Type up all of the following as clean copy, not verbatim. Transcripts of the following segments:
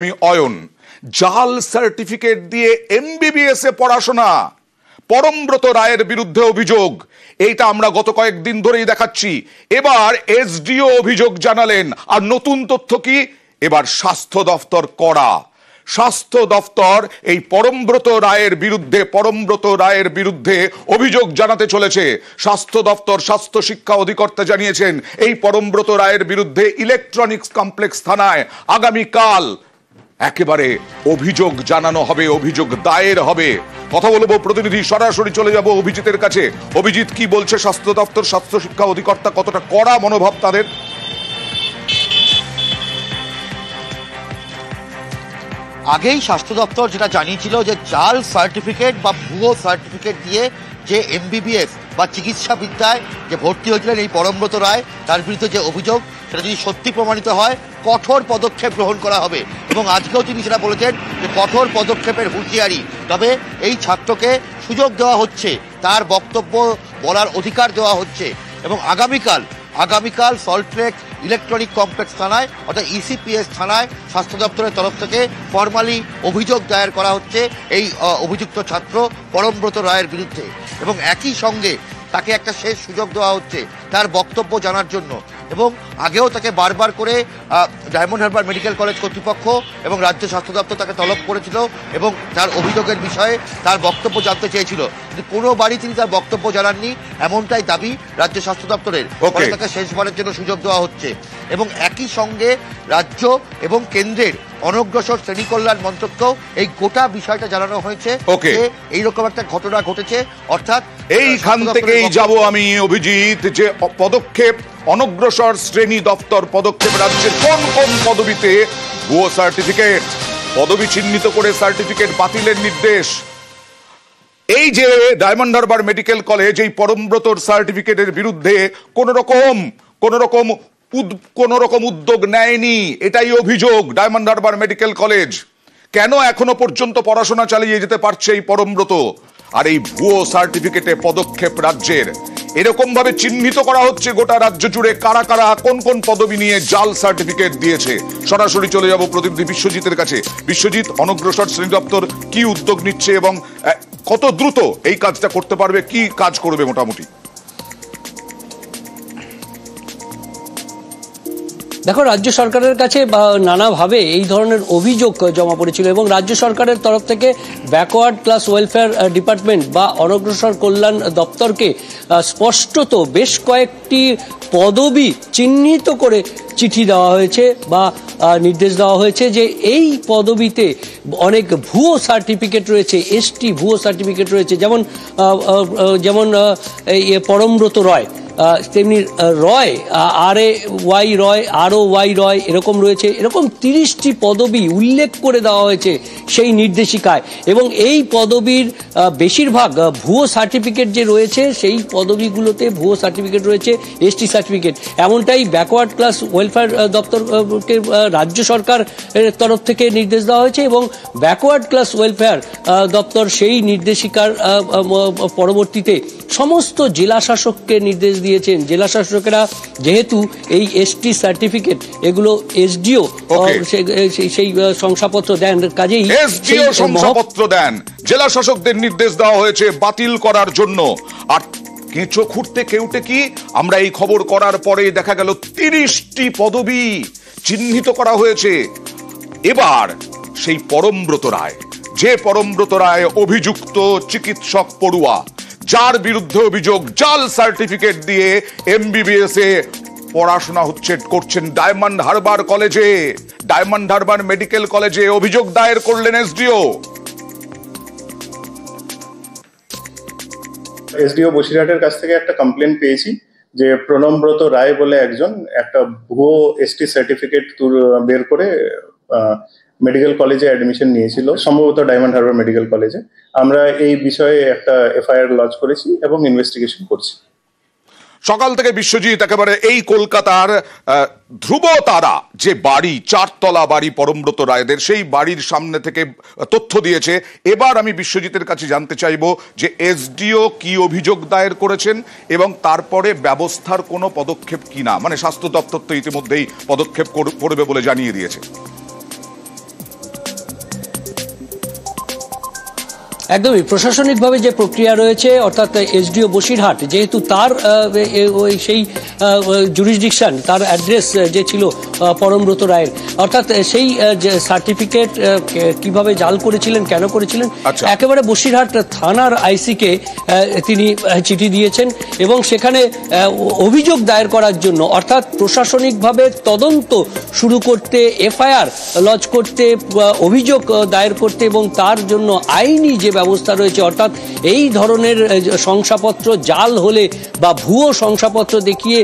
অয়ন জাল সার্টিফিকেট দিয়ে এমবিবিএস এ পড়াশোনা, পরমব্রত রায়ের বিরুদ্ধে অভিযোগ। এইটা আমরা গত কয়েকদিন ধরেই দেখাচ্ছি। এবার এসডিও অভিযোগ জানালেন। আর নতুন তথ্য কি, এবার স্বাস্থ্য দফতর কড়া। স্বাস্থ্য দফতর এই পরমব্রত রায়ের বিরুদ্ধে অভিযোগ জানাতে চলেছে। স্বাস্থ্য দফতর স্বাস্থ্য শিক্ষা অধিকর্তা জানিয়েছেন এই পরমব্রত রায়ের বিরুদ্ধে ইলেকট্রনিক্স কমপ্লেক্স থানায় আগামীকাল একেবারে অভিযোগ জানানো হবে, অভিযোগ দায়ের হবে। কথা বলবো প্রতিনিধি, সরাসরি চলে যাব অভিজিতের কাছে। অভিজিৎ, কি বলছে স্বাস্থ্য দপ্তর, স্বাস্থ্য শিক্ষা অধিকর্তা, কতটা কড়া মনোভাব তাদের? আগেই স্বাস্থ্য দপ্তর যেটা জানিয়েছিল যে জাল সার্টিফিকেট বা ভুয়ো সার্টিফিকেট দিয়ে যে এমবিবিএস বা চিকিৎসা বিদ্যায় যে ভর্তি হয়েছিলেন এই পরমব্রত রায়, তার বিরুদ্ধে যে অভিযোগ সেটা যদি সত্যি প্রমাণিত হয় কঠোর পদক্ষেপ গ্রহণ করা হবে। এবং আজকেও তিনি সেটা বলেছেন যে কঠোর পদক্ষেপের হুঁশিয়ারি। তবে এই ছাত্রকে সুযোগ দেওয়া হচ্ছে, তার বক্তব্য বলার অধিকার দেওয়া হচ্ছে। এবং আগামীকাল সল্টলেক ইলেকট্রনিক কমপ্লেক্স থানায় অর্থাৎ ইসিপিএস থানায় স্বাস্থ্য দপ্তরের তরফ থেকে ফর্মালি অভিযোগ দায়ের করা হচ্ছে এই অভিযুক্ত ছাত্র পরমব্রত রায়ের বিরুদ্ধে। এবং একই সঙ্গে তাকে একটা শেষ সুযোগ দেওয়া হচ্ছে তার বক্তব্য জানার জন্য। এবং আগেও তাকে বারবার করে ডায়মন্ড হারবার মেডিকেল কলেজ কর্তৃপক্ষ এবং রাজ্য স্বাস্থ্য দপ্তর তাকে তলব করেছিল এবং তার অভিযোগের বিষয়ে তার বক্তব্য জানতে চেয়েছিল, কিন্তু কোনোবারই তিনি তার বক্তব্য জানাননি, এমনটাই দাবি রাজ্য স্বাস্থ্য দপ্তরের। তাকে শেষবারের জন্য সুযোগ দেওয়া হচ্ছে। এবং একই সঙ্গে রাজ্য এবং কেন্দ্রের অনগ্রসর শ্রেণী কল্যাণ মন্ত্রককেও এই গোটা বিষয়টা জানানো হয়েছে যে এইরকম একটা ঘটনা ঘটেছে। অর্থাৎ এইখান থেকেই যাব আমি অভিজিৎ, যে পদক্ষেপ অনগ্রসর শ্রেণী দপ্তর পদক্ষেপ, রাজ্যের কোন কোন পদবিতে ভুয়ো সার্টিফিকেট, পদবি চিহ্নিত করে সার্টিফিকেট বাতিলের নির্দেশ। এই যে ডায়মন্ড হারবার মেডিকেল কলেজ এই পরমব্রতর সার্টিফিকেটের বিরুদ্ধে কোন রকম উদ্যোগ নেয়নি, এটাই অভিযোগ ডায়মন্ড হারবার মেডিকেল কলেজ। কেন এখনো পর্যন্ত পড়াশোনা চালিয়ে যেতে পারছে এই পরমব্রত? আর এই ভুয়ো সার্টিফিকেটে পদক্ষেপ রাজ্যের, এরকম ভাবে চিহ্নিত করা হচ্ছে গোটা রাজ্য জুড়ে কারা কারা কোন কোন পদবি নিয়ে জাল সার্টিফিকেট দিয়েছে। সরাসরি চলে যাব প্রতিনিধি বিশ্বজিতের কাছে। বিশ্বজিৎ, অনগ্রসর শ্রেণী দপ্তর কি উদ্যোগ নিচ্ছে এবং কত দ্রুত এই কাজটা করতে পারবে, কি কাজ করবে মোটামুটি? দেখো, রাজ্য সরকারের কাছে নানাভাবে এই ধরনের অভিযোগ জমা পড়েছিল এবং রাজ্য সরকারের তরফ থেকে ব্যাকওয়ার্ড ক্লাস ওয়েলফেয়ার ডিপার্টমেন্ট বা অনগ্রসর কল্যাণ দপ্তরকে স্পষ্টত বেশ কয়েকটি পদবি চিহ্নিত করে চিঠি দেওয়া হয়েছে বা নির্দেশ দেওয়া হয়েছে যে এই পদবিতে অনেক ভুয়ো সার্টিফিকেট রয়েছে, এসটি ভুয়ো সার্টিফিকেট রয়েছে। যেমন পরমব্রত রয়, তেমনি রয়, RAY রয়, ROY রয়, এরকম রয়েছে। এরকম 30টি পদবি উল্লেখ করে দেওয়া হয়েছে সেই নির্দেশিকায়। এবং এই পদবির বেশিরভাগ ভুয়ো সার্টিফিকেট যে রয়েছে সেই পদবিগুলোতে ভুয়ো সার্টিফিকেট রয়েছে, এসটি সার্টিফিকেট। এমনটাই ব্যাকওয়ার্ড ক্লাস ওয়েলফেয়ার দপ্তরকে রাজ্য সরকার তরফ থেকে নির্দেশ দেওয়া হয়েছে এবং ব্যাকওয়ার্ড ক্লাস ওয়েলফেয়ার দপ্তর সেই নির্দেশিকার পরবর্তীতে সমস্ত জেলা শাসককে নির্দেশ দিয়েছেন। জেলা শাসকেরা যেহেতু এই এসটি সার্টিফিকেট এগুলো এসডিও সেই শংসাপত্র দেন, কাজেই এসডিও শংসাপত্র দেন, জেলা শাসকদের নির্দেশ দেওয়া হয়েছে বাতিল করার জন্য। আর কেঁচো খুঁড়তে কেউটে কি, আমরা এই খবর করার পরে দেখা গেল 30টি পদবি চিহ্নিত করা হয়েছে। এবার সেই পরমব্রত রায়, যে পরমব্রত রায় অভিযুক্ত চিকিৎসক পড়ুয়া, যার বিরুদ্ধে অভিযোগ জাল সার্টিফিকেট দিয়ে এমবিবিএস এ পড়াশোনা করছেন ডায়মন্ড হারবার কলেজে, ডায়মন্ড হারবার মেডিকেল কলেজে অভিযোগ দায়ের করলেন এসডিও বসিরহাটের কাছ থেকে একটা কমপ্লেন পেয়েছি যে প্রণমব্রত রায় বলে একজন একটা ভুয়ো এসটি সার্টিফিকেট বের করে মেডিকেল কলেজে অ্যাডমিশন নিয়েছিল, সম্ভবত ডায়মন্ড হারবার মেডিকেল কলেজে। আমরা এই বিষয়ে একটা এফআইআর লঞ্চ করেছি এবং ইনভেস্টিগেশন করছি। সকাল থেকে বিশ্বজিৎ একেবারে এই কলকাতার ধ্রুব তারা যে বাড়ি, 4তলা বাড়ি পরমব্রত রায়দের, সেই বাড়ির সামনে থেকে তথ্য দিয়েছে। এবার আমি বিশ্বজিতের কাছে জানতে চাইবো যে এসডিও কি অভিযোগ দায়ের করেছেন এবং তারপরে ব্যবস্থার কোনো পদক্ষেপ কিনা, মানে স্বাস্থ্য দপ্তর তো ইতিমধ্যেই পদক্ষেপ করবে বলে জানিয়ে দিয়েছে। একদমই প্রশাসনিকভাবে যে প্রক্রিয়া রয়েছে, অর্থাৎ এসডিও বসিরহাট যেহেতু তার সেই জুরিসডিকশন, তার অ্যাড্রেস যে ছিল পরমব্রত রায়ের, অর্থাৎ সেই সার্টিফিকেট কিভাবে জাল করেছিলেন, কেন করেছিলেন, একেবারে বসিরহাট থানার আইসিকে তিনি চিঠি দিয়েছেন এবং সেখানে অভিযোগ দায়ের করার জন্য, অর্থাৎ প্রশাসনিকভাবে তদন্ত শুরু করতে, এফআইআর লজ করতে, অভিযোগ দায়ের করতে এবং তার জন্য আইনি যে ব্যবস্থা রয়েছে, অর্থাৎ এই ধরনের শংসাপত্র জাল হলে বা ভুয়ো শংসাপত্র দেখিয়ে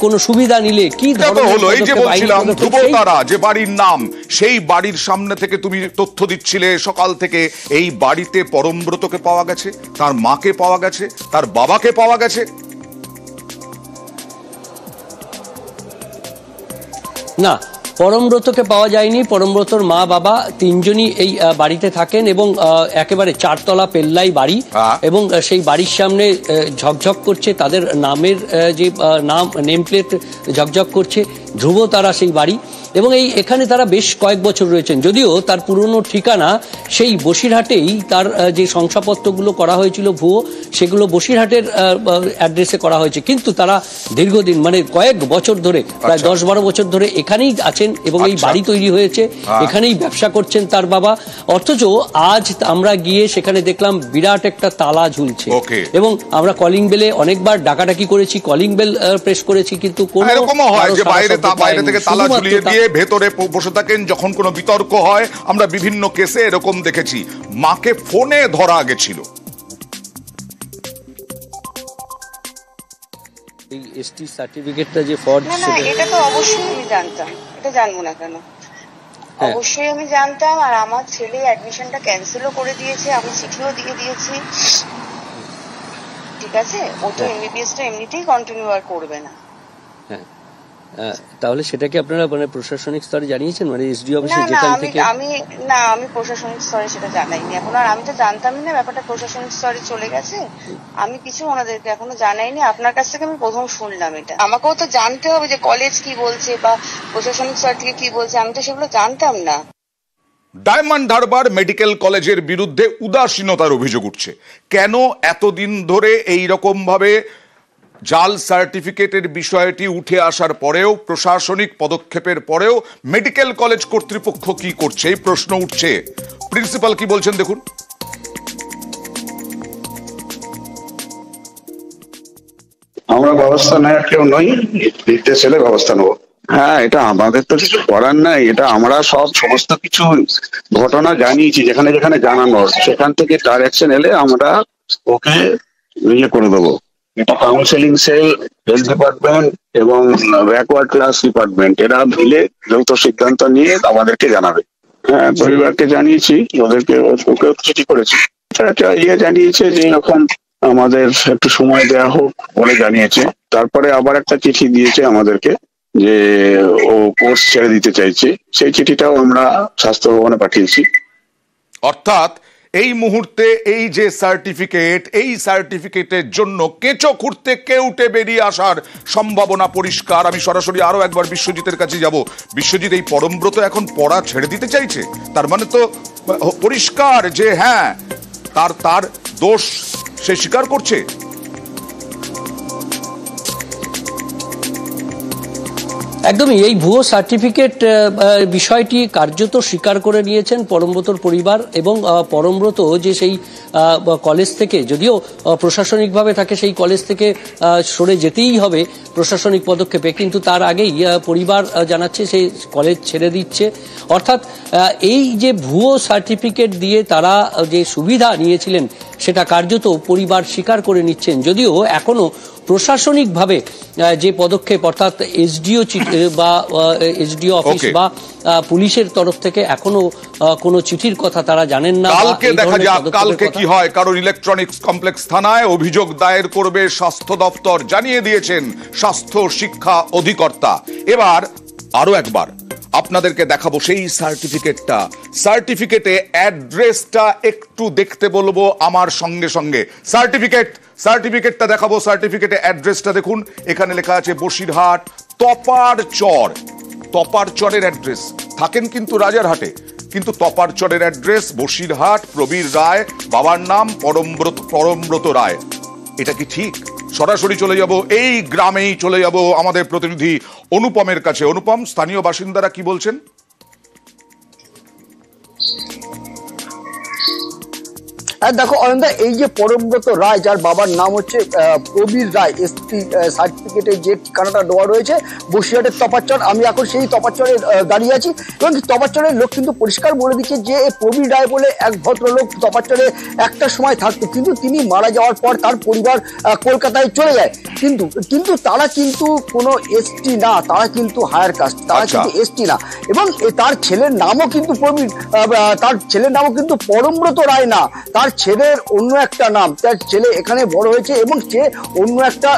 কোনো সুবিধা নিলে কি ধরনের হলো। এই যে বলছিলাম ধ্রুবতারা যে বাড়ির নাম, সেই বাড়ির সামনে থেকে তুমি তথ্য দিচ্ছিলে সকাল থেকে, এই বাড়িতে পরমব্রতকে পাওয়া গেছে, তার মাকে পাওয়া গেছে, তার বাবাকে পাওয়া গেছে। না, পরমব্রতকে পাওয়া যায়নি। পরমব্রতর মা বাবা তিনজনই এই বাড়িতে থাকেন এবং একেবারে 4 তলা পেল্লাই বাড়ি এবং সেই বাড়ির সামনে ঝকঝক করছে তাদের নামের যে নেম প্লেট ঝকঝক করছে, ধ্রুবতারা সেই বাড়ি। এবং এখানে তারা বেশ কয়েক বছর রয়েছেন, যদিও তার পুরনো ঠিকানা সেই বসিরহাটেই। তার যে শংসাপত্রগুলো করা হয়েছিল ভুয়ো, সেগুলো বসিরহাটের অ্যাড্রেসে করা হয়েছে, কিন্তু তারা দীর্ঘদিন মানে কয়েক বছর ধরে, প্রায় 10-12 বছর ধরে এখানেই আছেন এবং এই বাড়ি তৈরি হয়েছে, এখানেই ব্যবসা করছেন তার বাবা। অথচ আজ আমরা গিয়ে সেখানে দেখলাম বিরাট একটা তালা ঝুলছে এবং আমরা কলিং বেলে অনেকবার ডাকাডাকি করেছি, কলিং বেল প্রেস করেছি, কিন্তু কোনো বাইরে থেকে তালা ঝুলিয়ে দিয়ে ভেতরে বসে থাকেন। যখন কোনো বিতর্ক হয়, আমরা বিভিন্ন কেসে এরকম দেখেছি, মাকে ফোনে ধরা গেছিল। এই এসটি সার্টিফিকেটটা যে ফর্জ, না এটা তো অবশ্যই আমি জানতাম, এটা জানবো না কেন? অবশ্যই আমি জানতাম। আর আমার ছেলে অ্যাডমিশনটা ক্যান্সেলও করে দিয়েছে, আমি চিঠিও দিয়ে দিয়েছি, ঠিক আছে? ও তো এমবিবিএসটা এমনিতেই কন্টিনিউ আর করবে না। তাহলে সেটাকে আপনারা মানে প্রশাসনিক স্তরে জানিয়েছেন, মানে এসডিও অফিসে যেখান থেকে? আমি প্রশাসনিক স্তরে সেটা জানাইনি এখন। আর আমি তো জানতামই না, ব্যাপারটা প্রশাসনিক স্তরে চলে গেছে, আমি কিছু ওনাদেরকে এখনো জানাইনি। আপনার কাছ থেকে আমি প্রথম শুনলাম এটা। আমাকেও তো জানতে হবে যে কলেজ কি বলছে বা প্রশাসনিক স্তর থেকে কি বলছে, আমি তো সেগুলো জানতাম না। ডায়মন্ড হারবার মেডিকেল কলেজের বিরুদ্ধে উদাসীনতার অভিযোগ উঠছে। কেন এতদিন ধরে এই রকম ভাবে জাল সার্টিফিকেটের বিষয়টি উঠে আসার পরেও, প্রশাসনিক পদক্ষেপের পরেও মেডিকেল কলেজ কর্তৃপক্ষ কি করছে, এই প্রশ্ন উঠছে। প্রিন্সিপাল কি বলছেন দেখুন। আমরা ব্যবস্থা নেওয়ার কেউ নই, নির্দেশ এলে ব্যবস্থা নেবো। হ্যাঁ, এটা আমাদের তো কিছু করার নাই, এটা আমরা সমস্ত কিছু ঘটনা জানিয়েছি, যেখানে যেখানে জানানো সেখান থেকে ডাইরেকশন এলে আমরা ওকে ইয়ে করে দেবো। এটা কাউন্সেলিং সেল, হেলথ ডিপার্টমেন্ট এবং ব্যাকওয়ার্ড ক্লাস ডিপার্টমেন্ট এরা মিলে যৌথ সিদ্ধান্ত নিয়ে আমাদেরকে জানাবে। হ্যাঁ, পরিবারকে জানিয়েছি, ওকেও চিঠি করেছি, ইয়ে জানিয়েছে যে এরকম আমাদের একটু সময় দেওয়া হোক বলে জানিয়েছে। তারপরে আবার একটা চিঠি দিয়েছে আমাদেরকে যে ও কোর্স ছেড়ে দিতে চাইছে, সেই চিঠিটাও আমরা স্বাস্থ্য ভবনে পাঠিয়েছি। অর্থাৎ এই মুহূর্তে এই যে সার্টিফিকেট, এই সার্টিফিকেটের জন্য কেঁচো খুঁড়তে কেউটে বেরিয়ে আসার সম্ভাবনা পরিষ্কার। আমি সরাসরি আরো একবার বিশ্বজিতের কাছে যাব। বিশ্বজিৎ, এই পরমব্রত এখন পড়া ছেড়ে দিতে চাইছে, তার মানে তো পরিষ্কার যে হ্যাঁ তার দোষ সে স্বীকার করছে। একদমই এই ভুয়ো সার্টিফিকেট বিষয়টি কার্যত স্বীকার করে নিয়েছেন পরমব্রতর পরিবার এবং পরমব্রত যে সেই কলেজ থেকে, যদিও প্রশাসনিকভাবে তাকে সেই কলেজ থেকে সরে যেতেই হবে প্রশাসনিক পদক্ষেপে, কিন্তু তার আগেই পরিবার জানাচ্ছে সেই কলেজ ছেড়ে দিচ্ছে। অর্থাৎ এই যে ভুয়ো সার্টিফিকেট দিয়ে তারা যে সুবিধা নিয়েছিলেন সেটা কার্যত পরিবার স্বীকার করে নিচ্ছেন, যদিও এখনো প্রশাসনিকভাবে যে পদক্ষেপ, অর্থাৎ এসডিও বা এসডিও অফিস বা পুলিশের তরফ থেকে এখনো কোনো চিঠির কথা তারা জানেন না। কালকে দেখা যাক কালকে কি হয়। কারণ ইলেকট্রনিক্স কমপ্লেক্স থানায় অভিযোগ দায়ের করবে স্বাস্থ্য দপ্তর, জানিয়ে দিয়েছেন স্বাস্থ্য শিক্ষা অধিকর্তা। এবার আরো একবার আপনাদেরকে দেখাবো সেই সার্টিফিকেটটা। সার্টিফিকেটে অ্যাড্রেসটা একটু দেখতে বলবো আমার সঙ্গে সঙ্গে। সার্টিফিকেটটা দেখাবো। সার্টিফিকেটে অ্যাড্রেসটা দেখুন, এখানে লেখা আছে বসিরহাট তপার চর। তপার চরের অ্যাড্রেস, থাকেন কিন্তু রাজারহাটে। কিন্তু তপারচরের অ্যাড্রেস বসিরহাট, প্রবীর রায়, বাবার নাম পরমব্রত রায়। এটা কি ঠিক? সরাসরি চলে যাব, এই গ্রামেই চলে যাব আমাদের প্রতিনিধি অনুপমের কাছে। অনুপম, স্থানীয় বাসিন্দারা কি বলছেন? দেখো অনন্দা, এই যে পরমব্রত রায়, যার বাবার নাম হচ্ছে প্রবীর রায়, এসটি সার্টিফিকেটে যে ঠিকানাটা দেওয়া রয়েছে বসিরহাটের তপারচর, আমি এখন সেই তপারচরে দাঁড়িয়ে আছি এবং তপারচরের লোক কিন্তু পরিষ্কার বলে দিচ্ছে যে প্রবীর রায় বলে এক ভদ্রলোক তপারচরে একটা সময় থাকতো, কিন্তু তিনি মারা যাওয়ার পর তার পরিবার কলকাতায় চলে যায়। কিন্তু তারা কিন্তু কোনো এসটি না, তারা কিন্তু হায়ার কাস্ট, তারা কিন্তু এসটি না। এবং তার ছেলের নামও কিন্তু প্রবীর, তার ছেলের নামও কিন্তু পরমব্রত রায় না, তার ছেলের অন্য একটা নাম। তার ছেলে এখানে বড় হয়েছে এবং সে অন্য একটা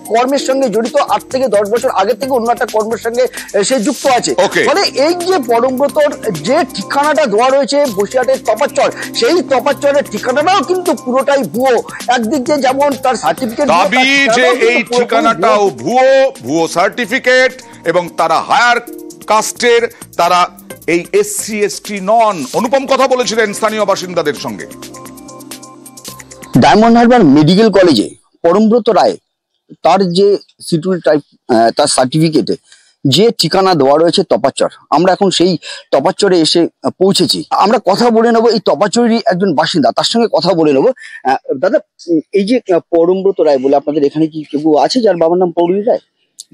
কর্মের সঙ্গে জড়িত, 8 থেকে 10 বছর আগে থেকে অন্য একটা কর্মের সঙ্গে সে যুক্ত আছে। ফলে এই যে পরমব্রতর যে ঠিকানাটা দেওয়া রয়েছে বসিরহাটের তপারচর, সেই তপারচরের ঠিকানাটাও কিন্তু পুরোটাই ভুয়ো। একদিক দিয়ে যেমন তার সার্টিফিকেট, দাবি যে এই ঠিকানাটাও ভুয়ো সার্টিফিকেট এবং তারা হায়ার কাস্টের, তারা এই এসসি এসটি নন। অনুপম কথা বলেছিলেন স্থানীয় বাসিন্দাদের সঙ্গে। ডায়মন্ড হারবার মেডিকেল কলেজে পরমব্রত রায় তার যে সিটিউল টাইপ, তার সার্টিফিকেটে যে ঠিকানা দেওয়া রয়েছে তপারচর, আমরা এখন সেই তপারচরে এসে পৌঁছেছি। আমরা কথা বলে নেবো এই তপারচরেরই একজন বাসিন্দা, তার সঙ্গে কথা বলে নেবো। দাদা, এই যে পরমব্রত রায় বলে আপনাদের এখানে কি কেউ আছে যার বাবার নাম প্রবীর রায়?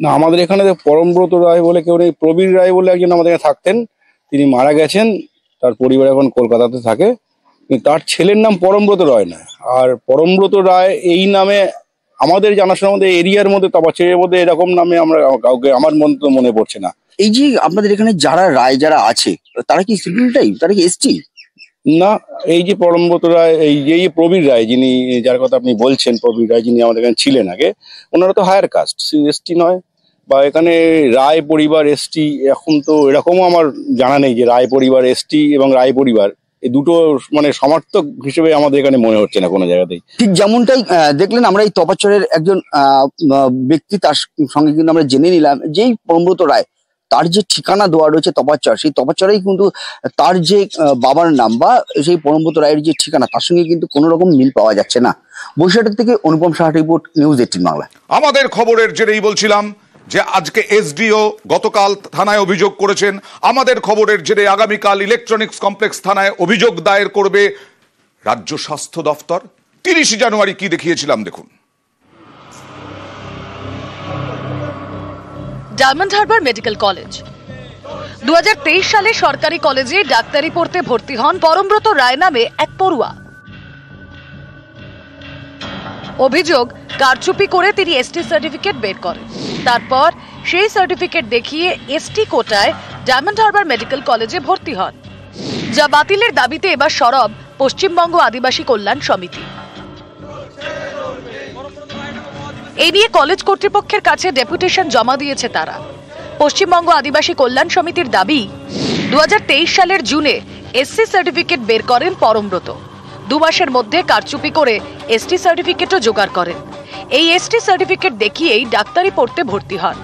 না, আমাদের এখানে পরমব্রত রায় বলে কেউ নেই। প্রবীর রায় বলে একজন আমাদের এখানে থাকতেন, তিনি মারা গেছেন, তার পরিবার এখন কলকাতাতে থাকে। তার ছেলের নাম পরমব্রত রায় না। আর পরমব্রত রায় এই নামে আমাদের জানাশোনার মধ্যে, এরিয়ার মধ্যে, তপারচরের মধ্যে এরকম নামে আমরা কাউকে, আমার মনে পড়ছে না। এই যে আপনাদের এখানে যারা রায় যারা আছে, তারা কি সিটিউল টাইপ, তারা কি এসটি? না, এই যে পরমব্রত রায়, এই যে প্রবীর রায়, যিনি, যার কথা আপনি বলছেন, প্রবীর রায় যিনি আমাদের এখানে ছিলেন আগে, ওনারা তো হায়ার কাস্ট, এসটি নয়। বা এখানে রায় পরিবার এসটি, এখন তো এরকমও আমার জানা নেই যে রায় পরিবার এসটি এবং রায় পরিবার এই দুটো মানে সমর্থক হিসেবে আমাদের এখানে মনে হচ্ছে না কোনো জায়গাতেই। ঠিক যেমনটাই দেখলেন, আমরা এই তপারচরের একজন ব্যক্তি, তার সঙ্গে কিন্তু আমরা জেনে নিলাম যেই পরমব্রত রায়, তার যে ঠিকানা দেওয়া রয়েছে তপারচর, সেই তপারচরেই কিন্তু তার যে বাবার নাম বা সেই পরমব্রত রায়ের যে ঠিকানা, তার সঙ্গে কিন্তু কোনো রকম মিল পাওয়া যাচ্ছে না। বসিরহাট থেকে অনুপম সাহা রিপোর্ট, নিউজ 18 বাংলা। আমাদের খবরের জেরেই বলছিলাম যে আজকে এসডিও গতকাল থানায় অভিযোগ করেছেন। আমাদের খবরের জেরে আগামীকাল ইলেকট্রনিক্স কমপ্লেক্স থানায় অভিযোগ দায়ের করবে রাজ্য স্বাস্থ্য দফতর। 30 জানুয়ারি কি দেখিয়েছিলাম দেখুন। Diamond Harbour medical college. 2023 সালে সরকারি কলেজে ডাক্তারি পড়তে ভর্তি হন পরমব্রত রায় নামে এক পড়ুয়া। অভিযোগ, কারচুপি করে তিনি এসটি সার্টিফিকেট বের করেন। তারপর সেই সার্টিফিকেট দেখিয়ে এসটি কোটায় ডায়মন্ড হারবার মেডিকেল কলেজে ভর্তি হন, যা বাতিলের দাবিতে এবার সরব পশ্চিমবঙ্গ আদিবাসী কল্যাণ সমিতি। এই নিয়ে কলেজ কর্তৃপক্ষের কাছে ডেপুটেশন জমা দিয়েছে তারা। পশ্চিমবঙ্গ আদিবাসী কল্যাণ সমিতির দাবি, 2023 সালের জুনে এসসি সার্টিফিকেট বের করেন পরমব্রত। 2 মাসের মধ্যে কারচুপি করে এসটি সার্টিফিকেটও জোগাড় করেন। এই এসটি সার্টিফিকেট দেখিয়েই ডাক্তারি পড়তে ভর্তি হন।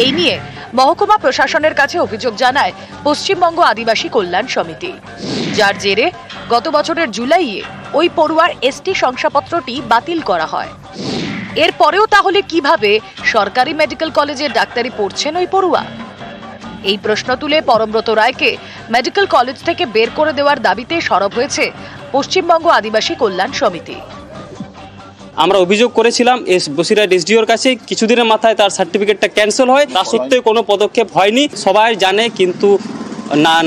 এই নিয়ে মহকুমা প্রশাসনের কাছে অভিযোগ জানায় পশ্চিমবঙ্গ আদিবাসী কল্যাণ সমিতি, যার জেরে গত বছরের জুলাইয়ে ওই পড়ুয়ার এসটি শংসাপত্রটি বাতিল করা হয়। এরপরেও তাহলে কিভাবে সরকারি মেডিকেল কলেজে ডাক্তারি পড়ছেন ওই পড়ুয়া? এই প্রশ্ন তুলে পরমব্রত রায়কে মেডিকেল কলেজ থেকে বের করে দেওয়ার দাবিতে সরব হয়েছে পশ্চিমবঙ্গ আদিবাসী কল্যাণ সমিতি। আমরা অভিযোগ করেছিলাম বসিরহাট এসডিওর কাছে, কিছুদিনের মাথায় তার সার্টিফিকেটটা ক্যান্সেল হয়, তা সত্ত্বেও কোনো পদক্ষেপ হয়নি। সবাই জানে, কিন্তু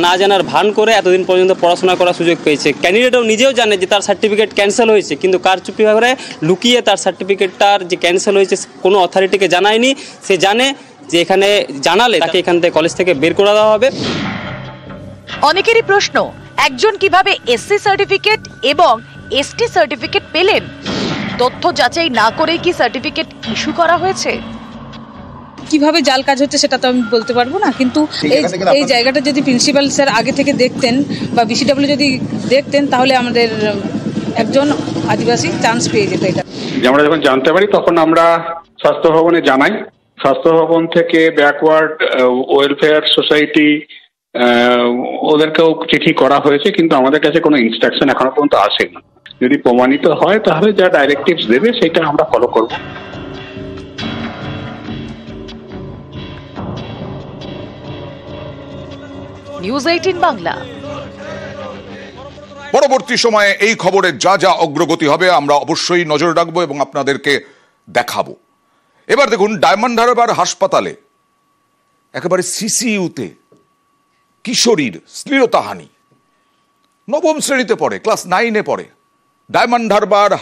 না জানার ভান করে এতদিন পর্যন্ত পড়াশোনা করার সুযোগ পেয়েছে। ক্যান্ডিডেটও নিজেও জানে যে তার সার্টিফিকেট ক্যান্সেল হয়েছে, কিন্তু কারচুপি ভাবে লুকিয়ে তার সার্টিফিকেটটার যে ক্যান্সেল হয়েছে কোনো অথরিটিকে জানায়নি। সে জানে যে এখানে জানালে তাকে এখান থেকে কলেজ থেকে বের করে দেওয়া হবে। অনেকেরই প্রশ্ন, একজন কিভাবে এসসি সার্টিফিকেট এবং এসটি সার্টিফিকেট পেলেন? তথ্য যাচাই না করেই কি সার্টিফিকেট ইস্যু করা হয়েছে? কিভাবে জাল কাজ হচ্ছে সেটা তো আমি বলতে পারবো না, কিন্তু এই জায়গাটা যদি প্রিন্সিপাল স্যার আগে থেকে দেখতেন বা বিসিডব্লিউ যদি দেখতেন, তাহলে আমাদের একজন আদিবাসী চান্স পেয়ে যেত। এটা আমরা যখন জানতে পারি তখন আমরা স্বাস্থ্য ভবনে জানাই। স্বাস্থ্য ভবন থেকে ব্যাকওয়ার্ড ওয়েলফেয়ার সোসাইটি ওদেরকেও চিঠি করা হয়েছে, কিন্তু আমাদের কাছে কোনো ইনস্ট্রাকশন এখনো পর্যন্ত আসেনি। যদি প্রমাণিত হয় তাহলে যা ডাইরেক্টিভস দেবে সেটা আমরা ফলো করব। নিউজ 18 বাংলা। পরবর্তী সময়ে এই খবরের যা যা অগ্রগতি হবে আমরা অবশ্যই নজর রাখবো এবং আপনাদেরকে দেখাবো। এবার দেখুন, ডায়মন্ড হারবার হাসপাতালে একেবারে সিসিইউতে কিশোরীর শ্লীলতাহানি, নবম শ্রেণীতে পড়ে, ক্লাস 9-এ পড়ে। ডায়মন্ড হারবার